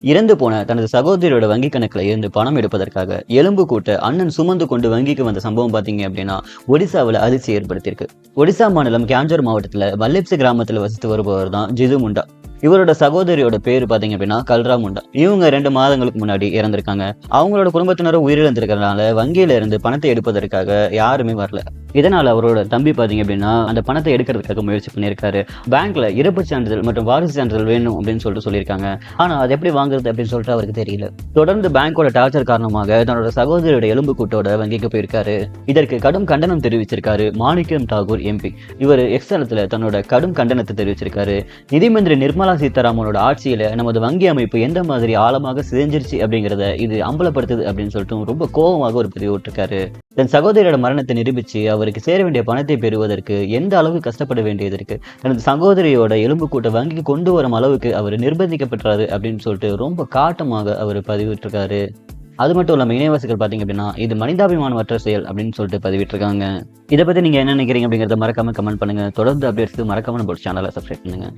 இறந்து போன தனது சகோதரியோட வங்கி கணக்குல இருந்து பணம் எடுப்பதற்காக எலும்பு கூட்ட அண்ணன் சுமந்து கொண்டு வங்கிக்கு வந்த சம்பவம் பாத்தீங்க அப்படின்னா ஒடிசாவில் அதிர்ச்சி ஏற்படுத்தியிருக்கு. ஒடிசா மாநிலம் கேஞ்சூர் மாவட்டத்துல வல்லிப்சி கிராமத்துல வசித்து வருபவர் தான் ஜிது முண்டா. இவரோட சகோதரியோட பேரு பாத்தீங்க அப்படின்னா கல்ரா முண்டா. இவங்க 2 மாதங்களுக்கு முன்னாடி இறந்திருக்காங்க. அவங்களோட குடும்பத்தினரும் உயிரிழந்திருக்கிறதுனால வங்கியில இருந்து பணத்தை எடுப்பதற்காக யாருமே வரல. இதனால அவரோட தம்பி பாத்தீங்க அப்படின்னா அந்த பணத்தை எடுக்கிறதுக்காக முயற்சி பண்ணியிருக்காரு. பேங்க்ல இறப்பு சான்றிதழ் மற்றும் வாரிசு சான்றிதழ் வேணும் அப்படின்னு சொல்லிட்டு சொல்லியிருக்காங்க. ஆனா அது எப்படி வாங்குறது அப்படின்னு சொல்லிட்டு அவருக்கு தெரியல. தொடர்ந்து பேங்கோட டார்ச்சர் காரணமாக தன்னோட சகோதரியோட எலும்பு கூட்டோட வங்கிக்கு போயிருக்காரு. இதற்கு கடும் கண்டனம் தெரிவிச்சிருக்காரு மாணிக்கம் தாகூர் எம்பி. இவர் எக்ஸ்தலத்துல தன்னோட கடும் கண்டனத்தை தெரிவிச்சிருக்காரு. நிதி மந்திரி நிர்மலா சீதாராமனோட ஆட்சியில நமது வங்கி அமைப்பு எந்த மாதிரி ஆழமாக சிதைஞ்சிருச்சு அப்படிங்கிறத இது அம்பலப்படுத்துது அப்படின்னு சொல்லிட்டு ரொம்ப கோபமாக ஒரு பதிவு விட்டுருக்காரு. தன் சகோதரியோட மரணத்தை நிரூபிச்சு அவருக்கு சேர வேண்டிய பணத்தை பெறுவதற்கு எந்த அளவுக்கு கஷ்டப்பட வேண்டியது இருக்கு, தனது சகோதரியோட எலும்பு கூட்ட வங்கிக்கு கொண்டு வரும் அளவுக்கு அவர் நிர்பந்திக்கப்பட்டாரு அப்படின்னு சொல்லிட்டு ரொம்ப காட்டமாக அவர் பதிவிட்டிருக்காரு. அது மட்டும் இல்லாமல் இணையவாசிகள் பார்த்தீங்க அப்படின்னா இது மனிதாபிமானமற்ற செயல் அப்படின்னு சொல்லிட்டு பதிவிட்டிருக்காங்க. இதை பற்றி நீங்கள் என்ன நினைக்கிறீங்க அப்படிங்கிறத மறக்காம கமெண்ட் பண்ணுங்க. தொடர்ந்து அப்டேட்ஸ்க்கு மறக்காம நம்ம சேனலை சப்ஸ்கிரைப் பண்ணுங்க.